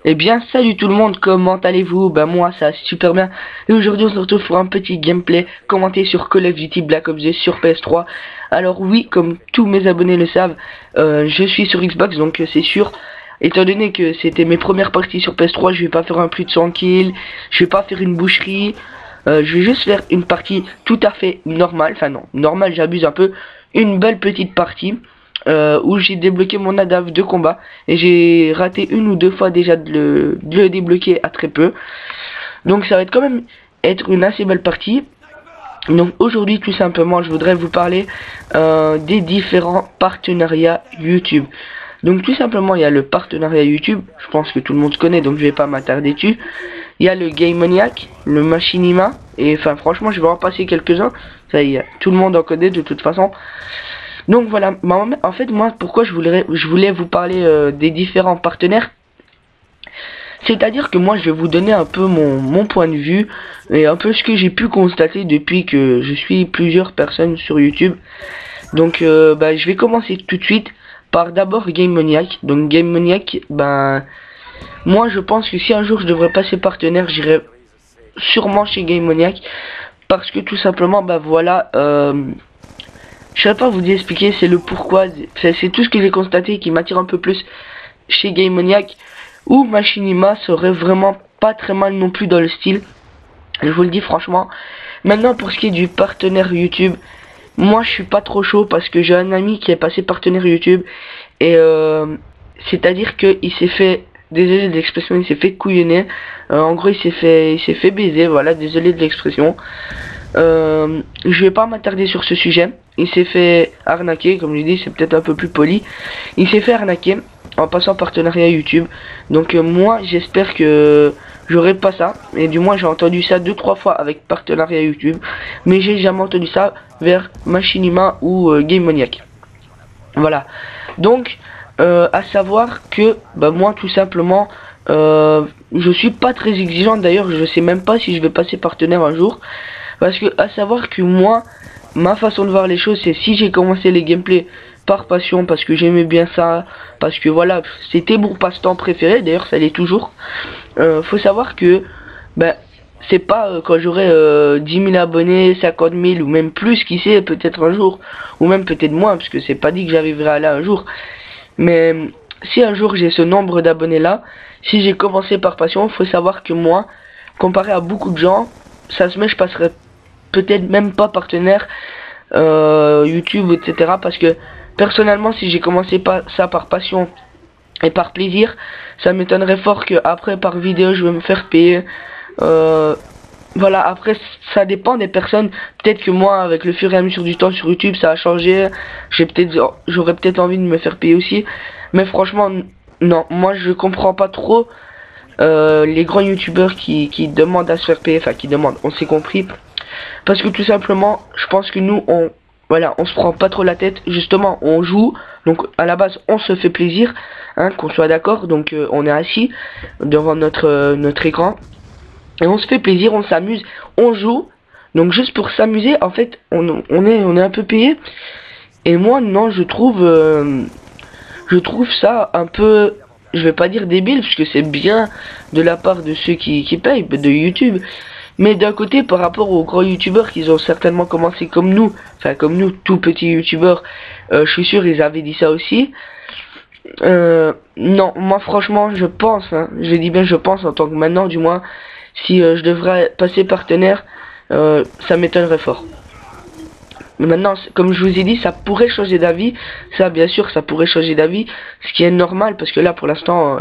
Eh bien, salut tout le monde, comment allez-vous? Ben moi, ça va super bien. Et aujourd'hui, on se retrouve pour un petit gameplay commenté sur Call of Duty Black Ops 2 sur PS3. Alors oui, comme tous mes abonnés le savent, je suis sur Xbox, donc c'est sûr. Étant donné que c'était mes premières parties sur PS3, je vais pas faire un plus de 100 kills, je vais pas faire une boucherie. Je vais juste faire une partie tout à fait normale, enfin non, normale, j'abuse un peu. Une belle petite partie. Où j'ai débloqué mon ADAV de combat et j'ai raté une ou deux fois déjà de le débloquer à très peu, donc ça va être quand même être une assez belle partie. Donc aujourd'hui tout simplement je voudrais vous parler des différents partenariats YouTube. Donc tout simplement il y a le partenariat YouTube, je pense que tout le monde connaît donc je vais pas m'attarder dessus. Il y a le Game Maniac, le Machinima, et enfin franchement je vais en passer quelques-uns, ça y est, tout le monde en connaît de toute façon. Donc voilà, en fait moi pourquoi je voulais vous parler des différents partenaires. C'est-à-dire que moi je vais vous donner un peu mon point de vue et un peu ce que j'ai pu constater depuis que je suis plusieurs personnes sur YouTube. Donc je vais commencer tout de suite par d'abord Game Maniac. Donc Game Maniac, moi je pense que si un jour je devrais passer partenaire, j'irai sûrement chez Game Maniac. Parce que tout simplement je ne sais pas vous expliquer, c'est le pourquoi, c'est tout ce que j'ai constaté qui m'attire un peu plus chez Game Maniac, ou Machinima serait vraiment pas très mal non plus dans le style, je vous le dis franchement. Maintenant pour ce qui est du partenaire YouTube, moi je suis pas trop chaud parce que j'ai un ami qui est passé partenaire YouTube et c'est à dire que il s'est fait, désolé de l'expression, il s'est fait couillonner, en gros il s'est fait baiser, voilà, désolé de l'expression. Je vais pas m'attarder sur ce sujet. Il s'est fait arnaquer, comme je dis, c'est peut-être un peu plus poli. Il s'est fait arnaquer en passant partenariat YouTube. Donc moi, j'espère que j'aurai pas ça. Et du moins, j'ai entendu ça 2-3 fois avec partenariat YouTube, mais j'ai jamais entendu ça vers Machinima ou Game Maniac. Voilà. Donc, à savoir que moi, tout simplement, je suis pas très exigeant. D'ailleurs, je sais même pas si je vais passer partenaire un jour. Parce que à savoir que moi, ma façon de voir les choses, c'est si j'ai commencé les gameplays par passion, parce que j'aimais bien ça, parce que voilà, c'était mon passe-temps préféré, d'ailleurs ça l'est toujours. Faut savoir que c'est pas quand j'aurai 10 000 abonnés, 50 000 ou même plus, qui sait, peut-être un jour, ou même peut-être moins, parce que c'est pas dit que j'arriverai à là un jour. Mais si un jour j'ai ce nombre d'abonnés là, si j'ai commencé par passion, faut savoir que moi, comparé à beaucoup de gens, ça se met, je passerai peut-être même pas partenaire YouTube, etc. Parce que personnellement, si j'ai commencé ça par passion et par plaisir, ça m'étonnerait fort que après par vidéo je vais me faire payer. Voilà, après ça dépend des personnes. Peut-être que moi, avec le fur et à mesure du temps sur YouTube, ça a changé. J'aurais peut-être envie de me faire payer aussi. Mais franchement, non, moi je comprends pas trop les grands youtubeurs qui demandent à se faire payer, enfin qui demandent, on s'est compris. Parce que tout simplement, je pense que nous, on se prend pas trop la tête, justement, on joue, donc à la base, on se fait plaisir, hein, qu'on soit d'accord, donc on est assis devant notre écran, et on se fait plaisir, on s'amuse, on joue, donc juste pour s'amuser, en fait, on est un peu payé, et moi, non, je trouve ça un peu, je vais pas dire débile, parce que c'est bien de la part de ceux qui payent, de YouTube. Mais d'un côté, par rapport aux grands youtubeurs qui ont certainement commencé comme nous, enfin comme nous, tout petits youtubeurs, je suis sûr ils avaient dit ça aussi. Non, moi franchement, je pense, hein, je dis bien je pense en tant que maintenant du moins, si je devrais passer partenaire, ça m'étonnerait fort. Mais maintenant, comme je vous ai dit, ça pourrait changer d'avis. Ça, bien sûr, ça pourrait changer d'avis, ce qui est normal parce que là, pour l'instant,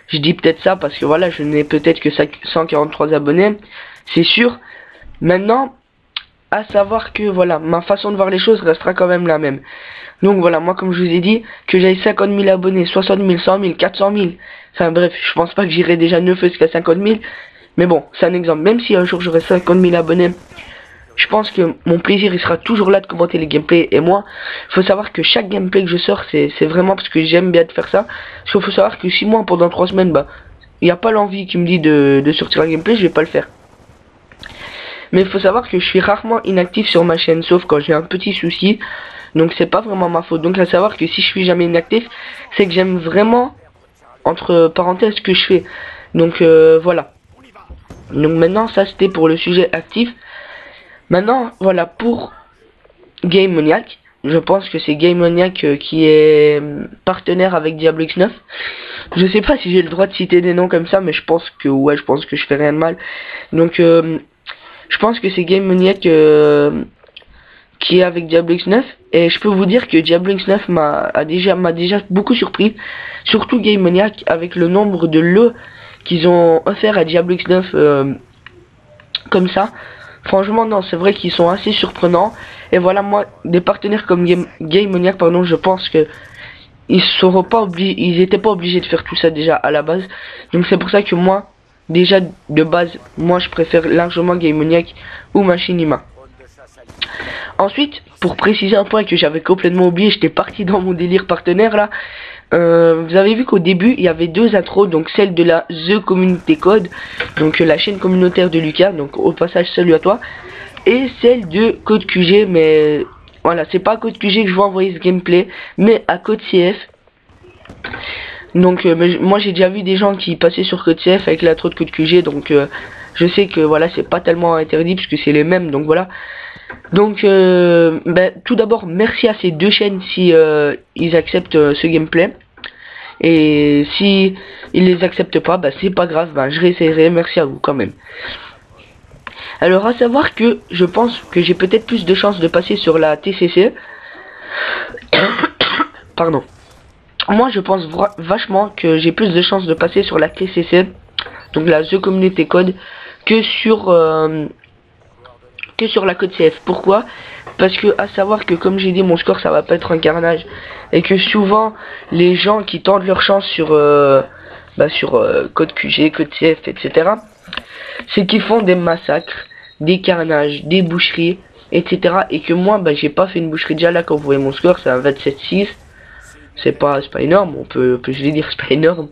je dis peut-être ça parce que voilà, je n'ai peut-être que 143 abonnés. C'est sûr. Maintenant, à savoir que voilà, ma façon de voir les choses restera quand même la même. Donc voilà, moi comme je vous ai dit, que j'aille 50 000 abonnés, 60 000, 100 000, 400 000. Enfin bref, je pense pas que j'irai déjà neuf jusqu'à 50 000. Mais bon, c'est un exemple. Même si un jour j'aurai 50 000 abonnés, je pense que mon plaisir il sera toujours là de commenter les gameplays. Et moi, faut savoir que chaque gameplay que je sors, c'est vraiment parce que j'aime bien de faire ça. Parce qu'il faut savoir que si moi pendant 3 semaines, il n'y a pas l'envie qui me dit de sortir un gameplay, je vais pas le faire. Mais il faut savoir que je suis rarement inactif sur ma chaîne, sauf quand j'ai un petit souci. Donc c'est pas vraiment ma faute. Donc à savoir que si je suis jamais inactif, c'est que j'aime vraiment entre parenthèses ce que je fais. Donc voilà. Donc maintenant ça c'était pour le sujet actif. Maintenant voilà pour Game Maniac. Je pense que c'est Game Maniac qui est partenaire avec Diablo X9. Je sais pas si j'ai le droit de citer des noms comme ça, mais je pense que ouais, je pense que je fais rien de mal. Donc je pense que c'est Game Maniac qui est avec Diablo X9, et je peux vous dire que Diablo X9 m'a déjà beaucoup surpris, surtout Game Maniac avec le nombre de lots qu'ils ont offert à Diablo X9 comme ça. Franchement non, c'est vrai qu'ils sont assez surprenants. Et voilà, moi des partenaires comme Game Maniac, pardon, je pense que ils étaient pas obligés de faire tout ça déjà à la base. Donc c'est pour ça que moi déjà de base, moi je préfère largement Game Maniac ou Machinima. Ensuite, pour préciser un point que j'avais complètement oublié, j'étais parti dans mon délire partenaire là. Vous avez vu qu'au début il y avait deux intros, donc celle de la The Community Code, donc la chaîne communautaire de Lucas, donc au passage salut à toi, et celle de Code QG, mais voilà, c'est pas à Code QG que je vais envoyer ce gameplay, mais à Code CF. Donc moi j'ai déjà vu des gens qui passaient sur Code CF avec l'intro de Code QG, donc je sais que voilà, c'est pas tellement interdit puisque c'est les mêmes, donc voilà. Donc tout d'abord merci à ces deux chaînes si ils acceptent ce gameplay, et si ils les acceptent pas, bah c'est pas grave, bah je réessayerai. Merci à vous quand même. Alors à savoir que je pense que j'ai peut-être plus de chances de passer sur la TCC. Pardon. Moi je pense vachement que j'ai plus de chances de passer sur la TCC, donc la The Community Code, que sur la Code CF. Pourquoi? Parce que à savoir que comme j'ai dit, mon score ça va pas être un carnage, et que souvent les gens qui tentent leur chance sur Code QG, Code CF, etc., c'est qu'ils font des massacres, des carnages, des boucheries, etc. Et que moi j'ai pas fait une boucherie. Déjà là, quand vous voyez mon score, c'est un 27-6. C'est pas énorme, on peut je vais dire c'est pas énorme,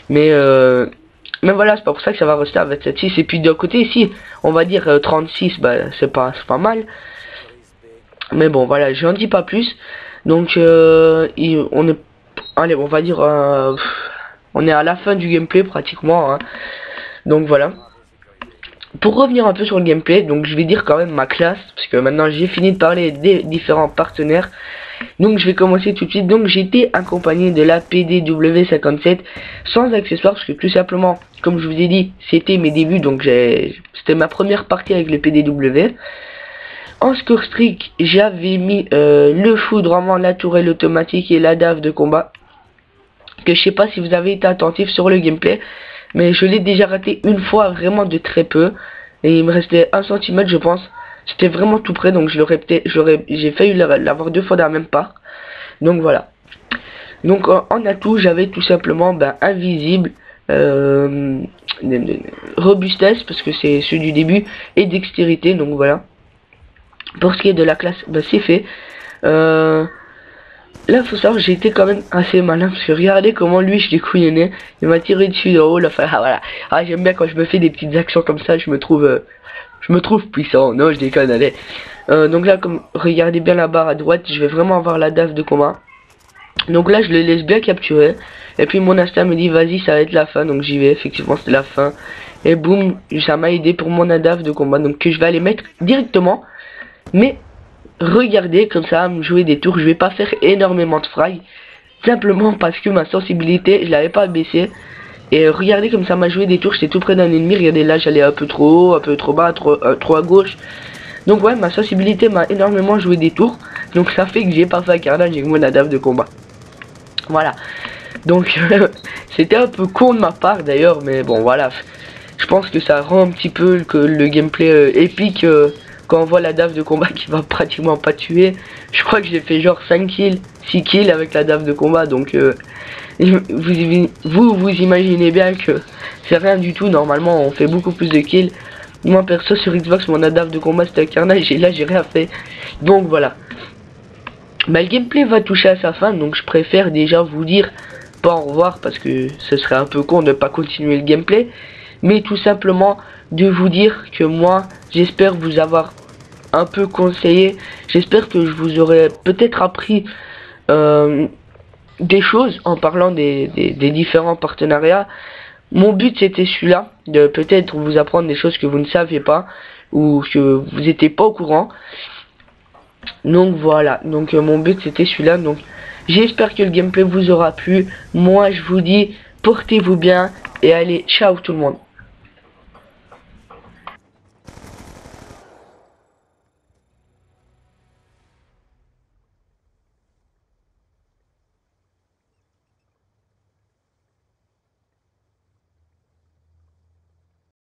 mais voilà, c'est pas pour ça que ça va rester à 27-6. Et puis d'un côté ici on va dire 36, bah c'est pas mal, mais bon voilà, j'en dis pas plus. Donc on est, allez, on va dire on est à la fin du gameplay pratiquement, hein. Donc voilà, pour revenir un peu sur le gameplay, donc je vais dire quand même ma classe, parce que maintenant j'ai fini de parler des différents partenaires. Donc je vais commencer tout de suite. Donc j'étais accompagné de la PDW57 sans accessoires, parce que tout simplement, comme je vous ai dit, c'était mes débuts, donc c'était ma première partie avec le PDW. En score streak, j'avais mis le foudroiement, la tourelle automatique et la dave de combat, que je sais pas si vous avez été attentif sur le gameplay, mais je l'ai déjà raté une fois, vraiment de très peu, et il me restait 1 cm je pense. C'était vraiment tout près, donc j'ai failli l'avoir 2 fois dans la même part. Donc voilà. Donc en atout, j'avais tout simplement invisible, robustesse parce que c'est ceux du début, et dextérité. Donc voilà. Pour ce qui est de la classe, c'est fait. Là faut savoir, j'ai été quand même assez malin, parce que regardez comment lui je l'ai couillonné. Il m'a tiré dessus de haut là. Enfin, voilà. Ah, j'aime bien quand je me fais des petites actions comme ça, je me trouve puissant. Non, je déconne, allez. Donc là, comme regardez bien la barre à droite, je vais vraiment avoir la dave de combat. Donc là, je le laisse bien capturer. Et puis mon instinct me dit vas-y, ça va être la fin. Donc j'y vais, effectivement c'était la fin. Et boum, ça m'a aidé pour mon dave de combat. Donc que je vais aller mettre directement. Mais regardez, comme ça, me jouer des tours. Je vais pas faire énormément de fry, simplement parce que ma sensibilité, je l'avais pas baissée. Et regardez comme ça m'a joué des tours, j'étais tout près d'un ennemi. Regardez là, j'allais un peu trop haut, un peu trop bas, trop à gauche. Donc ouais, ma sensibilité m'a énormément joué des tours. Donc ça fait que j'ai pas fait un carnage avec mon dave de combat. Voilà. Donc c'était un peu con de ma part d'ailleurs, mais bon voilà. Je pense que ça rend un petit peu le gameplay épique quand on voit la dave de combat qui va pratiquement pas tuer. Je crois que j'ai fait genre 5 kills, 6 kills avec la dave de combat, donc vous imaginez bien que c'est rien du tout. Normalement on fait beaucoup plus de kills. Moi perso sur Xbox, mon dave de combat c'était un carnage, et là j'ai rien fait. Donc voilà. Le gameplay va toucher à sa fin, donc je préfère déjà vous dire pas au revoir, parce que ce serait un peu con de pas continuer le gameplay, mais tout simplement de vous dire que moi j'espère vous avoir un peu conseillé. J'espère que je vous aurai peut-être appris des choses en parlant des différents partenariats. Mon but c'était celui-là, de peut-être vous apprendre des choses que vous ne saviez pas ou que vous n'étiez pas au courant. Donc voilà, donc mon but c'était celui-là. Donc j'espère que le gameplay vous aura plu. Moi je vous dis portez-vous bien et allez, ciao tout le monde.